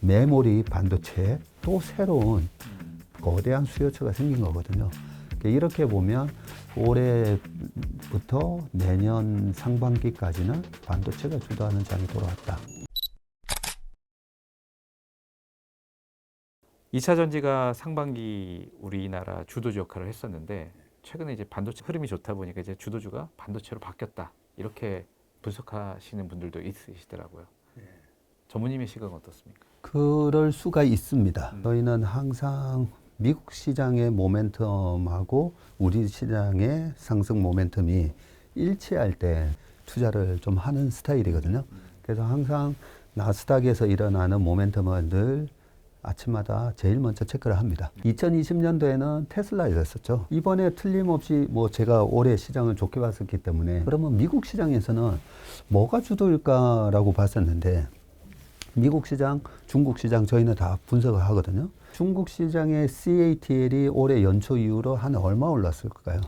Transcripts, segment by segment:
메모리 반도체에 또 새로운 거대한 수요처가 생긴 거거든요. 이렇게 보면 올해부터 내년 상반기까지는 반도체가 주도하는 장이 돌아왔다. 2차 전지가 상반기 우리나라 주도주 역할을 했었는데 최근에 이제 반도체 흐름이 좋다 보니까 이제 주도주가 반도체로 바뀌었다. 이렇게 분석하시는 분들도 있으시더라고요. 전무님의 시각은 어떻습니까? 그럴 수가 있습니다. 저희는 항상 미국 시장의 모멘텀하고 우리 시장의 상승 모멘텀이 일치할 때 투자를 좀 하는 스타일이거든요. 그래서 항상 나스닥에서 일어나는 모멘텀을 늘 아침마다 제일 먼저 체크를 합니다. 2020년도에는 테슬라였었죠. 이번에 틀림없이 뭐 제가 올해 시장을 좋게 봤었기 때문에 그러면 미국 시장에서는 뭐가 주도일까라고 봤었는데 미국 시장, 중국 시장 저희는 다 분석을 하거든요. 중국 시장의 CATL이 올해 연초 이후로 한 얼마 올랐을까요?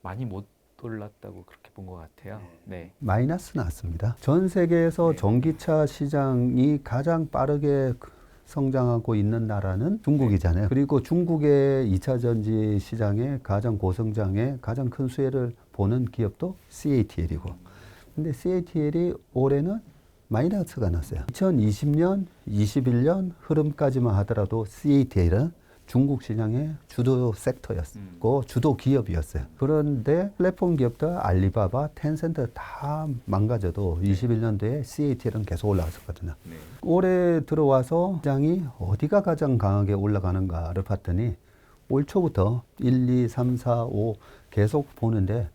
많이 못 올랐다고 그렇게 본 것 같아요. 네. 마이너스 났습니다. 전 세계에서 전기차 시장이 가장 빠르게 성장하고 있는 나라는 중국이잖아요. 그리고 중국의 2차 전지 시장의 가장 고성장의 가장 큰 수혜를 보는 기업도 CATL이고. 근데 CATL이 올해는 마이너스가 났어요. 2020년, 21년 흐름까지만 하더라도 CATL은 중국 시장의 주도 섹터였고 주도 기업이었어요. 그런데 플랫폼 기업들 알리바바, 텐센트 다 망가져도 21년도에 CATL은 계속 올라갔었거든요. 네. 올해 들어와서 시장이 어디가 가장 강하게 올라가는가를 봤더니 올 초부터 1, 2, 3, 4, 5 계속 보는데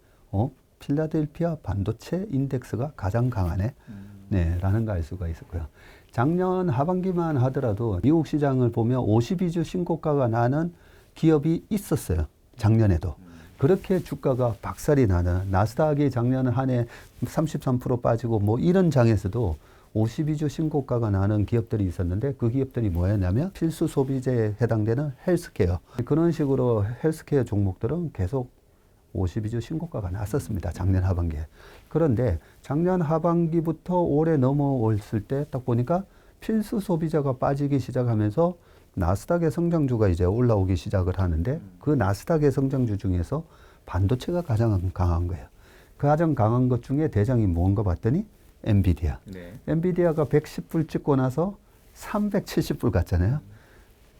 필라델피아 반도체 인덱스가 가장 강하네. 네, 라는 걸 알 수가 있었고요. 작년 하반기만 하더라도 미국 시장을 보면 52주 신고가가 나는 기업이 있었어요. 작년에도. 그렇게 주가가 박살이 나는 나스닥이 작년 한 해 33% 빠지고 뭐 이런 장에서도 52주 신고가가 나는 기업들이 있었는데 그 기업들이 뭐였냐면 필수 소비재에 해당되는 헬스케어. 그런 식으로 헬스케어 종목들은 계속 52주 신고가가 났었습니다. 작년 하반기에. 그런데 작년 하반기부터 올해 넘어왔을 때 딱 보니까 필수 소비자가 빠지기 시작하면서 나스닥의 성장주가 이제 올라오기 시작을 하는데 그 나스닥의 성장주 중에서 반도체가 가장 강한 거예요. 그 가장 강한 것 중에 대장이 뭔가 봤더니 엔비디아. 네. 엔비디아가 110불 찍고 나서 370불 갔잖아요.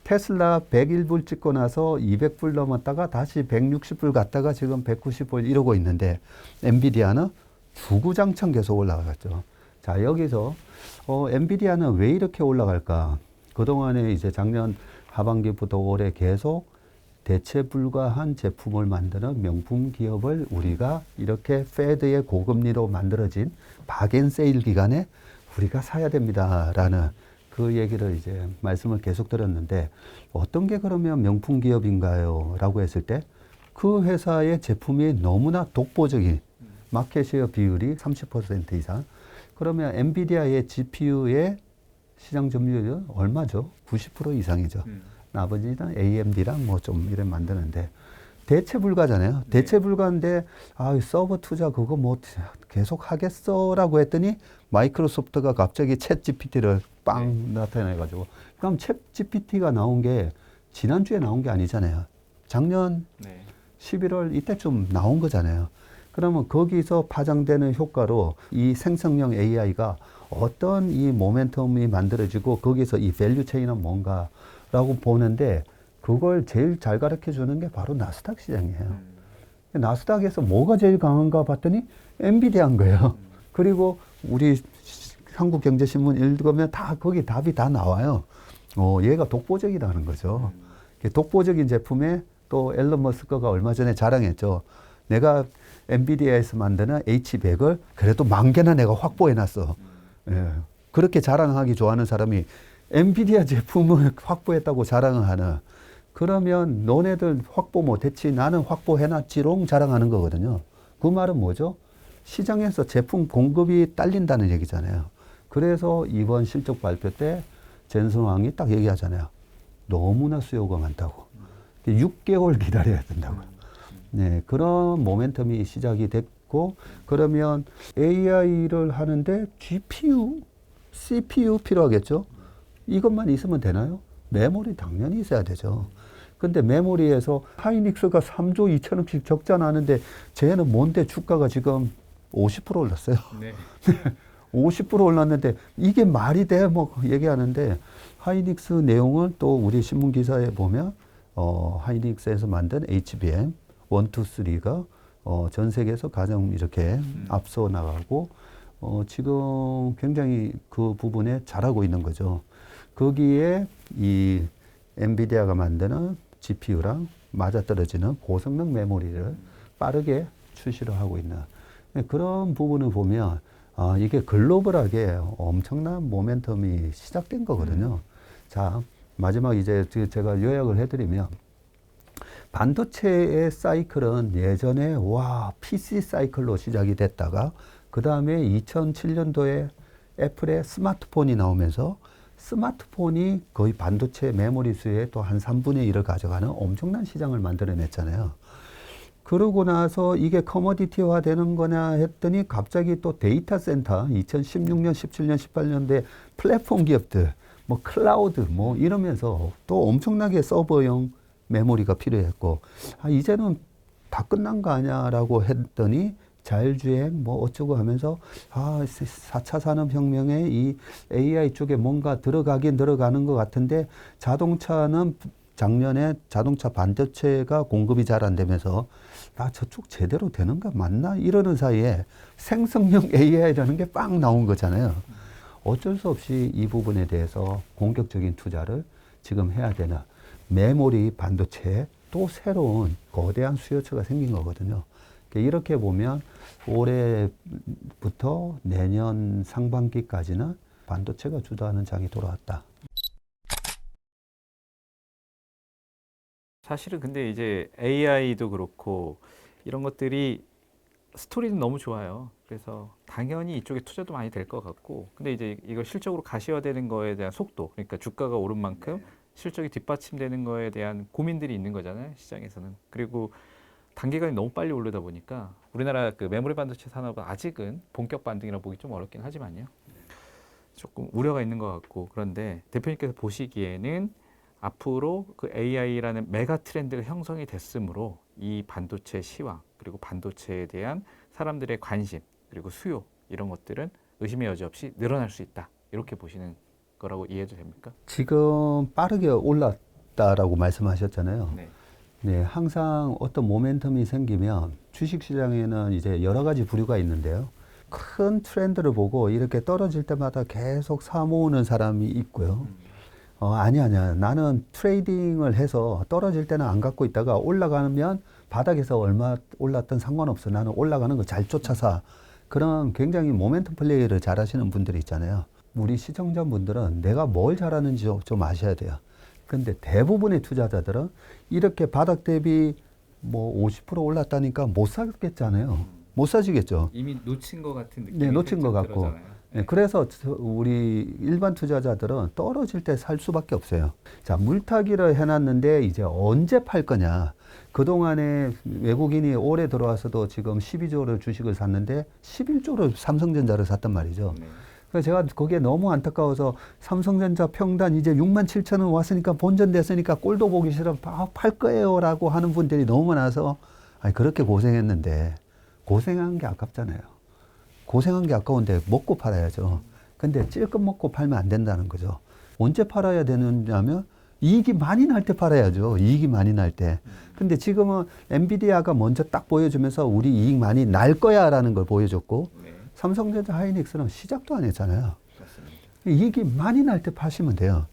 테슬라 101불 찍고 나서 200불 넘었다가 다시 160불 갔다가 지금 190불 이러고 있는데 엔비디아는 주구장창 계속 올라갔죠. 자, 여기서 엔비디아는 왜 이렇게 올라갈까? 그동안에 이제 작년 하반기부터 올해 계속 대체 불가한 제품을 만드는 명품 기업을 우리가 이렇게 페드의 고금리로 만들어진 박앤세일 기간에 우리가 사야 됩니다라는 그 얘기를 이제 말씀을 계속 들었는데 어떤 게 그러면 명품 기업인가요? 라고 했을 때 그 회사의 제품이 너무나 독보적인 마켓시어 비율이 30% 이상. 그러면 엔비디아의 GPU의 시장 점유율은 얼마죠? 90% 이상이죠. 나머지는 AMD랑 뭐 좀 이래 만드는데 대체 불가잖아요. 대체 불가인데 서버 투자 그거 뭐 계속 하겠어라고 했더니 마이크로소프트가 갑자기 챗 GPT를 빵 나타내가지고 그럼 챗 GPT가 나온 게 지난주에 나온 게 아니잖아요. 작년 11월 이때쯤 나온 거잖아요. 그러면 거기서 파장되는 효과로 이 생성형 AI가 어떤 이 모멘텀이 만들어지고 거기서 이 밸류 체인은 뭔가라고 보는데 그걸 제일 잘 가르쳐 주는 게 바로 나스닥 시장이에요. 나스닥에서 뭐가 제일 강한가 봤더니 엔비디아인 거예요. 그리고 우리 한국경제신문 읽으면 다 거기 답이 다 나와요. 얘가 독보적이라는 거죠. 독보적인 제품에 또 앨런 머스크가 얼마 전에 자랑했죠. 내가 엔비디아에서 만드는 H100을 그래도 10,000개나 내가 확보해놨어. 예. 그렇게 자랑하기 좋아하는 사람이 엔비디아 제품을 확보했다고 자랑을 하는 그러면 너네들 확보 못했지 나는 확보해놨지롱 자랑하는 거거든요. 그 말은 뭐죠? 시장에서 제품 공급이 딸린다는 얘기잖아요. 그래서 이번 실적 발표 때 젠슨 왕이 딱 얘기하잖아요. 너무나 수요가 많다고. 6개월 기다려야 된다고요. 네, 그런 모멘텀이 시작이 됐고 그러면 AI를 하는데 GPU, CPU 필요하겠죠? 이것만 있으면 되나요? 메모리 당연히 있어야 되죠. 근데 메모리에서 하이닉스가 3조 2천억씩 적자 나는데 쟤는 뭔데 주가가 지금 50% 올랐어요. 네. 50% 올랐는데 이게 말이 돼? 뭐 얘기하는데 하이닉스 내용을 또 우리 신문 기사에 보면 하이닉스에서 만든 HBM 1, 2, 3가 전 세계에서 가장 이렇게 앞서 나가고 지금 굉장히 그 부분에 잘하고 있는 거죠. 거기에 이 엔비디아가 만드는 GPU랑 맞아떨어지는 고성능 메모리를 빠르게 출시를 하고 있는 그런 부분을 보면 이게 글로벌하게 엄청난 모멘텀이 시작된 거거든요. 자, 마지막 이제 제가 요약을 해드리면 반도체의 사이클은 예전에 PC 사이클로 시작이 됐다가 그 다음에 2007년도에 애플의 스마트폰이 나오면서 스마트폰이 거의 반도체 메모리 수의 또 한 3분의 1을 가져가는 엄청난 시장을 만들어냈잖아요. 그러고 나서 이게 커머디티화 되는 거냐 했더니 갑자기 또 데이터 센터 2016년, 17년, 18년대 플랫폼 기업들 뭐 클라우드 뭐 이러면서 또 엄청나게 서버용 메모리가 필요했고 이제는 다 끝난 거 아니야라고 했더니 자율주행 뭐 어쩌고 하면서 4차 산업혁명에 이 AI 쪽에 뭔가 들어가긴 들어가는 것 같은데 자동차는 작년에 자동차 반도체가 공급이 잘 안 되면서 저쪽 제대로 되는가 맞나 이러는 사이에 생성형 AI라는 게 빵 나온 거잖아요. 어쩔 수 없이 이 부분에 대해서 공격적인 투자를 지금 해야 되나. 메모리 반도체에 또 새로운 거대한 수요처가 생긴 거거든요. 이렇게 보면 올해부터 내년 상반기까지는 반도체가 주도하는 장이 돌아왔다. 사실은 근데 이제 AI도 그렇고 이런 것들이 스토리는 너무 좋아요. 그래서 당연히 이쪽에 투자도 많이 될 것 같고, 근데 이제 이걸 실적으로 가시화되는 거에 대한 속도, 그러니까 주가가 오른 만큼 실적이 뒷받침되는 거에 대한 고민들이 있는 거잖아요, 시장에서는. 그리고 단기간에 너무 빨리 오르다 보니까 우리나라 그 메모리 반도체 산업은 아직은 본격 반등이라 보기 좀 어렵긴 하지만요. 조금 우려가 있는 것 같고, 그런데 대표님께서 보시기에는 앞으로 그 AI라는 메가 트렌드가 형성이 됐으므로 이 반도체 시황 그리고 반도체에 대한 사람들의 관심 그리고 수요 이런 것들은 의심의 여지 없이 늘어날 수 있다. 이렇게 보시는 거라고 이해해도 됩니까? 지금 빠르게 올랐다라고 말씀하셨잖아요. 네. 네, 항상 어떤 모멘텀이 생기면 주식시장에는 이제 여러 가지 부류가 있는데요. 큰 트렌드를 보고 이렇게 떨어질 때마다 계속 사모으는 사람이 있고요. 아니야. 나는 트레이딩을 해서 떨어질 때는 안 갖고 있다가 올라가면 바닥에서 얼마 올랐든 상관없어. 나는 올라가는 거 잘 쫓아서 그런 굉장히 모멘텀 플레이를 잘 하시는 분들이 있잖아요. 우리 시청자분들은 내가 뭘 잘하는지 좀 아셔야 돼요. 근데 대부분의 투자자들은 이렇게 바닥 대비 뭐 50% 올랐다니까 못 사겠잖아요. 못 사시겠죠. 이미 놓친 것 같은 느낌이 네, 놓친 것 같고. 들어잖아요. 네, 그래서 우리 일반 투자자들은 떨어질 때 살 수밖에 없어요. 자, 물타기를 해놨는데 이제 언제 팔 거냐. 그동안에 외국인이 올해 들어와서도 지금 12조를 주식을 샀는데 11조를 삼성전자를 샀단 말이죠. 네. 그래서 제가 거기에 너무 안타까워서 삼성전자 평단 이제 67,000원 왔으니까 본전 됐으니까 꼴도 보기 싫어 팔 거예요 라고 하는 분들이 너무 많아서 그렇게 고생했는데 고생한 게 아깝잖아요. 고생한 게 아까운데 먹고 팔아야죠. 근데 찔끔 먹고 팔면 안 된다는 거죠. 언제 팔아야 되느냐면 이익이 많이 날 때 팔아야죠. 이익이 많이 날 때. 근데 지금은 엔비디아가 먼저 딱 보여주면서 우리 이익 많이 날 거야 라는 걸 보여줬고 네. 삼성전자 하이닉스는 시작도 안 했잖아요. 맞습니다. 이익이 많이 날 때 파시면 돼요.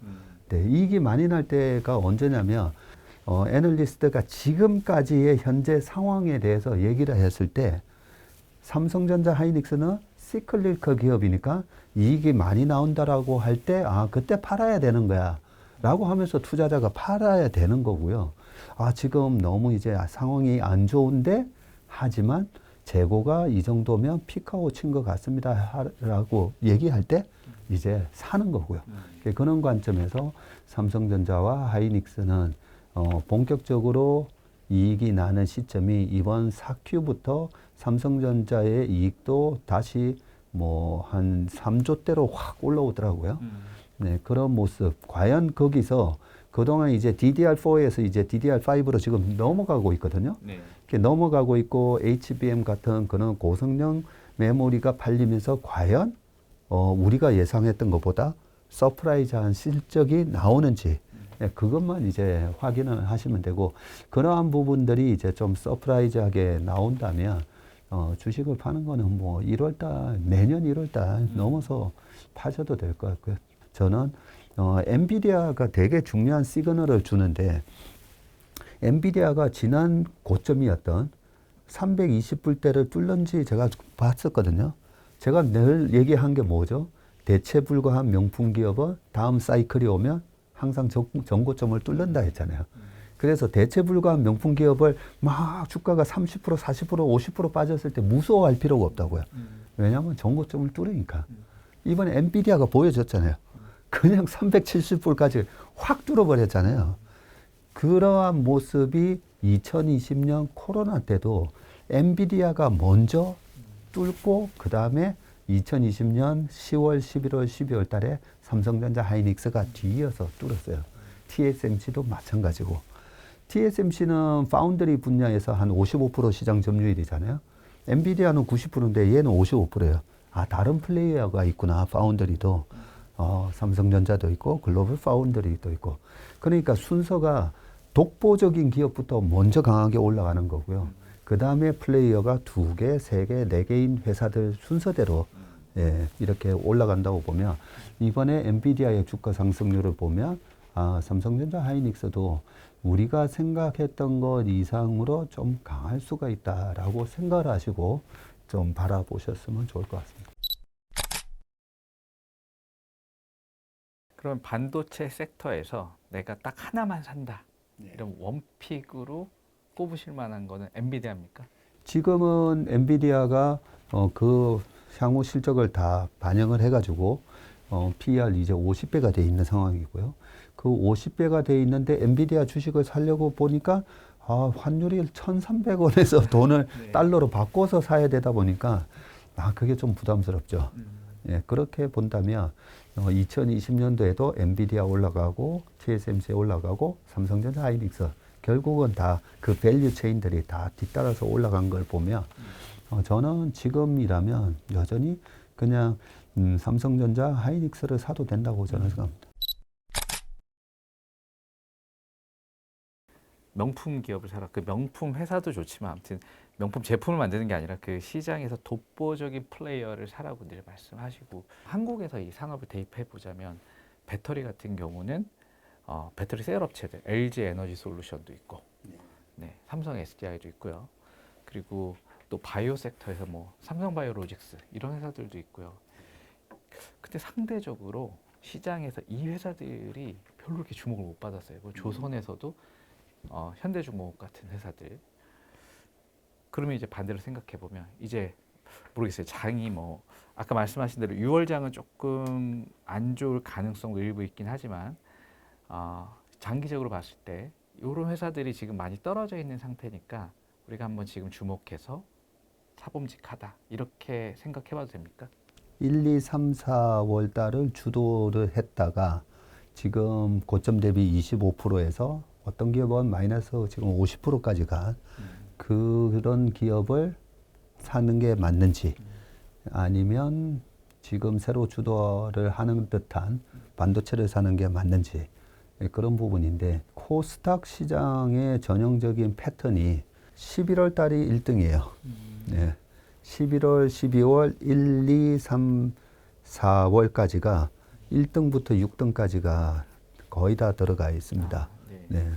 네, 이익이 많이 날 때가 언제냐면 애널리스트가 지금까지의 현재 상황에 대해서 얘기를 했을 때 삼성전자 하이닉스는 시클리컬 기업이니까 이익이 많이 나온다라고 할 때 그때 팔아야 되는 거야 라고 하면서 투자자가 팔아야 되는 거고요. 지금 너무 이제 상황이 안 좋은데 하지만 재고가 이 정도면 피크아웃 친 것 같습니다 라고 얘기할 때 이제 사는 거고요. 그런 관점에서 삼성전자와 하이닉스는 본격적으로 이익이 나는 시점이 이번 4Q부터 삼성전자의 이익도 다시 뭐 한 3조대로 확 올라오더라고요. 네, 그런 모습. 과연 거기서 그동안 이제 DDR4에서 이제 DDR5로 지금 넘어가고 있거든요. 네. 이렇게 넘어가고 있고 HBM 같은 그런 고성능 메모리가 팔리면서 과연 우리가 예상했던 것보다 서프라이즈한 실적이 나오는지 예, 그것만 이제 확인을 하시면 되고 그러한 부분들이 이제 좀 서프라이즈하게 나온다면 주식을 파는 거는 뭐 1월달 내년 1월달 넘어서 파셔도 될 것 같고요. 저는 엔비디아가 되게 중요한 시그널을 주는데 엔비디아가 지난 고점이었던 320불대를 뚫는지 제가 봤었거든요. 제가 늘 얘기한 게 뭐죠? 대체 불가한 명품 기업은 다음 사이클이 오면 항상 전고점을 뚫는다 했잖아요. 그래서 대체 불가한 명품 기업을 막 주가가 30%, 40%, 50% 빠졌을 때 무서워할 필요가 없다고요. 왜냐하면 전고점을 뚫으니까. 이번에 엔비디아가 보여줬잖아요. 그냥 370불까지 확 뚫어버렸잖아요. 그러한 모습이 2020년 코로나 때도 엔비디아가 먼저 뚫고 그 다음에 2020년 10월, 11월, 12월 달에 삼성전자 하이닉스가 뒤이어서 뚫었어요. TSMC도 마찬가지고. TSMC는 파운드리 분야에서 한 55% 시장 점유율이잖아요. 엔비디아는 90%인데 얘는 55%예요. 아, 다른 플레이어가 있구나. 파운드리도. 삼성전자도 있고 글로벌 파운드리도 있고. 그러니까 순서가 독보적인 기업부터 먼저 강하게 올라가는 거고요. 그 다음에 플레이어가 2개, 3개, 4개인 회사들 순서대로 예, 이렇게 올라간다고 보면 이번에 엔비디아의 주가 상승률을 보면 삼성전자 하이닉스도 우리가 생각했던 것 이상으로 좀 강할 수가 있다라고 생각을 하시고 좀 바라보셨으면 좋을 것 같습니다. 그럼 반도체 섹터에서 내가 딱 하나만 산다. 이런 원픽으로 꼽으실 만한 거는 엔비디아입니까? 지금은 엔비디아가 그 향후 실적을 다 반영을 해가지고 PER 이제 50배가 돼 있는 상황이고요. 그 50배가 돼 있는데 엔비디아 주식을 사려고 보니까 환율이 1,300원에서 돈을 네. 달러로 바꿔서 사야 되다 보니까 그게 좀 부담스럽죠. 예, 그렇게 본다면 2020년도에도 엔비디아 올라가고 TSMC 올라가고 삼성전자 하이닉스 결국은 다 그 밸류 체인들이 다 뒤따라서 올라간 걸 보면 저는 지금이라면 여전히 그냥 삼성전자 하이닉스를 사도 된다고 저는 생각합니다. 명품 기업을 사라. 그 명품 회사도 좋지만 아무튼 명품 제품을 만드는 게 아니라 그 시장에서 독보적인 플레이어를 사라고 늘 말씀하시고 한국에서 이 산업을 대입해 보자면 배터리 같은 경우는 배터리 셀 업체들 LG 에너지 솔루션도 있고 네, 삼성 SDI도 있고요. 그리고 또 바이오 섹터에서 뭐 삼성바이오로직스 이런 회사들도 있고요. 근데 상대적으로 시장에서 이 회사들이 별로 그렇게 주목을 못 받았어요. 뭐 조선에서도 현대중공업 같은 회사들. 그러면 이제 반대로 생각해 보면 이제 모르겠어요. 장이 뭐 아까 말씀하신 대로 6월 장은 조금 안 좋을 가능성도 일부 있긴 하지만 장기적으로 봤을 때 이런 회사들이 지금 많이 떨어져 있는 상태니까 우리가 한번 지금 주목해서 사봄직하다 이렇게 생각해 봐도 됩니까? 1, 2, 3, 4월 달을 주도를 했다가 지금 고점 대비 25%에서 어떤 기업은 마이너스 지금 50%까지 간 그런 기업을 사는 게 맞는지 아니면 지금 새로 주도를 하는 듯한 반도체를 사는 게 맞는지 그런 부분인데 코스닥 시장의 전형적인 패턴이 11월 달이 1등이에요. 네. 11월, 12월, 1, 2, 3, 4월까지가 1등부터 6등까지가 거의 다 들어가 있습니다. 네. 네.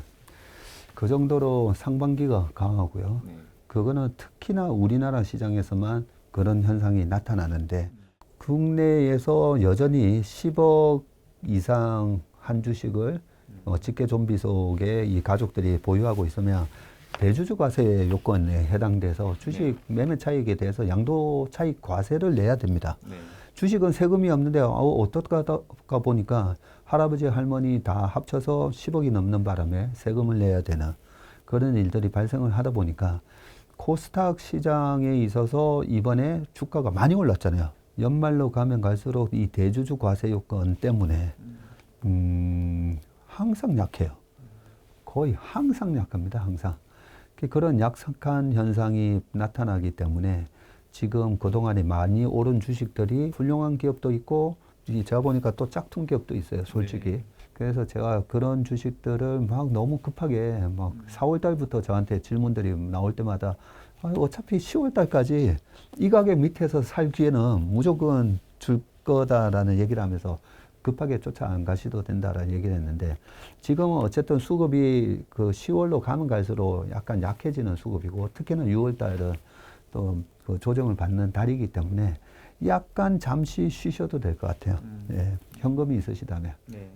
그 정도로 상반기가 강하고요. 네. 그거는 특히나 우리나라 시장에서만 그런 현상이 나타나는데 국내에서 여전히 10억 이상 한 주식을 직계 좀비 속에 이 가족들이 보유하고 있으면 대주주 과세 요건에 해당돼서 주식 매매 차익에 대해서 양도 차익 과세를 내야 됩니다. 네. 주식은 세금이 없는데 어떨까 보니까 할아버지 할머니 다 합쳐서 10억이 넘는 바람에 세금을 내야 되는 그런 일들이 발생을 하다 보니까 코스닥 시장에 있어서 이번에 주가가 많이 올랐잖아요. 연말로 가면 갈수록 이 대주주 과세 요건 때문에 항상 약해요. 거의 항상 약합니다. 항상. 그런 약한 현상이 나타나기 때문에 지금 그동안에 많이 오른 주식들이 훌륭한 기업도 있고 제가 보니까 또 짝퉁 기업도 있어요. 솔직히. 네. 그래서 제가 그런 주식들을 막 너무 급하게 막 4월 달부터 저한테 질문들이 나올 때마다 어차피 10월 달까지 이 가격 밑에서 살 기회는 무조건 줄 거다라는 얘기를 하면서 급하게 쫓아 안 가셔도 된다라는 얘기를 했는데 지금은 어쨌든 수급이 그 10월로 가면 갈수록 약간 약해지는 수급이고 특히나 6월 달은 또 그 조정을 받는 달이기 때문에 약간 잠시 쉬셔도 될 것 같아요. 예, 현금이 있으시다면. 네.